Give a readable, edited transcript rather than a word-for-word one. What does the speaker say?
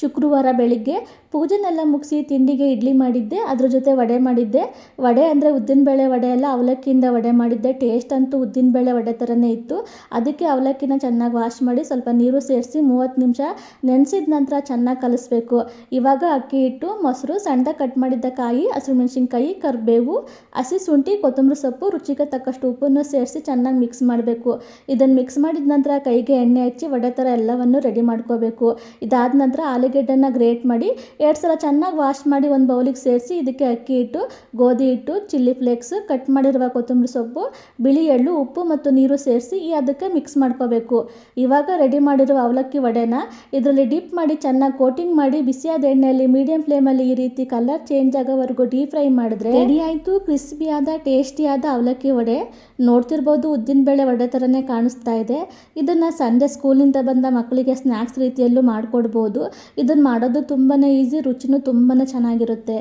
ಶುಕ್ರವಾರ ಬೆಳಿಗ್ಗೆ ಪೂಜೆನೆಲ್ಲ ಮುಗಿಸಿ ತಿಂಡಿಗೆ ಇಡ್ಲಿ ಮಾಡಿದ್ದೆ, ಅದ್ರ ಜೊತೆ ವಡೆ ಮಾಡಿದ್ದೆ. ವಡೆ ಅಂದರೆ ಉದ್ದಿನಬೇಳೆ ವಡೆ ಅಲ್ಲ, ಅವಲಕ್ಕಿಯಿಂದ ವಡೆ ಮಾಡಿದ್ದೆ. ಟೇಸ್ಟ್ ಅಂತೂ ಉದ್ದಿನಬೇಳೆ ವಡೆ ಥರನೇ ಇತ್ತು. ಅದಕ್ಕೆ ಅವಲಕ್ಕಿನ ಚೆನ್ನಾಗಿ ವಾಶ್ ಮಾಡಿ ಸ್ವಲ್ಪ ನೀರು ಸೇರಿಸಿ 30 ನಿಮಿಷ ನೆನೆಸಿದ ನಂತರ ಚೆನ್ನಾಗಿ ಕಲಿಸ್ಬೇಕು. ಇವಾಗ ಅಕ್ಕಿ ಹಿಟ್ಟು, ಮೊಸರು, ಸಣ್ಣದಾಗಿ ಕಟ್ ಮಾಡಿದ್ದ ಕಾಯಿ, ಹಸಿಮೆಣಸಿನ್ಕಾಯಿ, ಕರಿಬೇವು, ಹಸಿ ಶುಂಠಿ, ಕೊತ್ತಂಬರಿ ಸೊಪ್ಪು, ರುಚಿಗೆ ತಕ್ಕಷ್ಟು ಉಪ್ಪನ್ನು ಸೇರಿಸಿ ಚೆನ್ನಾಗಿ ಮಿಕ್ಸ್ ಮಾಡಬೇಕು. ಇದನ್ನು ಮಿಕ್ಸ್ ಮಾಡಿದ ನಂತರ ಕೈಗೆ ಎಣ್ಣೆ ಹಚ್ಚಿ ವಡೆ ಥರ ಎಲ್ಲವನ್ನು ರೆಡಿ ಮಾಡ್ಕೋಬೇಕು. ಇದಾದ ನಂತರ ಆಲೂಗೆಡ್ಡೆನ ಗ್ರೇಟ್ ಮಾಡಿ 2 ಸಲ ಚೆನ್ನಾಗಿ ವಾಶ್ ಮಾಡಿ ಒಂದು ಬೌಲಿಗೆ ಸೇರಿಸಿ ಇದಕ್ಕೆ ಅಕ್ಕಿ ಹಿಟ್ಟು, ಗೋಧಿ ಹಿಟ್ಟು, ಚಿಲ್ಲಿ ಫ್ಲೇಕ್ಸ್, ಕಟ್ ಮಾಡಿರುವ ಕೊತ್ತಂಬರಿ ಸೊಪ್ಪು, ಬಿಳಿ ಎಳ್ಳು, ಉಪ್ಪು ಮತ್ತು ನೀರು ಸೇರಿಸಿ ಅದಕ್ಕೆ ಮಿಕ್ಸ್ ಮಾಡ್ಕೋಬೇಕು. ಇವಾಗ ರೆಡಿ ಮಾಡಿರುವ ಅವಲಕ್ಕಿ ವಡೆನ ಇದರಲ್ಲಿ ಡಿಪ್ ಮಾಡಿ ಚೆನ್ನಾಗಿ ಕೋಟಿಂಗ್ ಮಾಡಿ ಬಿಸಿಯಾದ ಎಣ್ಣೆಯಲ್ಲಿ ಮೀಡಿಯಂ ಫ್ಲೇಮಲ್ಲಿ ಈ ರೀತಿ ಕಲರ್ ಚೇಂಜ್ ಆಗೋವರೆಗೂ ಡೀಪ್ ಫ್ರೈ ಮಾಡಿದ್ರೆ ರೆಡಿ ಆಯಿತು ಕ್ರಿಸ್ಪಿಯಾದ ಟೇಸ್ಟಿಯಾದ ಅವಲಕ್ಕಿ ವಡೆ. ನೋಡ್ತಿರ್ಬೋದು ಉದ್ದಿನಬೇಳೆ ವಡೆ ಥರನೇ ಕಾಣಿಸ್ತಾ ಇದೆ. ಇದನ್ನು ಸಂಜೆ ಸ್ಕೂಲಿಂದ ಬಂದ ಮಕ್ಕಳಿಗೆ ಸ್ನ್ಯಾಕ್ಸ್ ರೀತಿಯಲ್ಲೂ ಮಾಡಿಕೊಡ್ಬೋದು. ಇದನ್ನು ಮಾಡೋದು ತುಂಬಾ ಈಸಿ, ರುಚಿನೂ ತುಂಬಾ ಚೆನ್ನಾಗಿರುತ್ತೆ.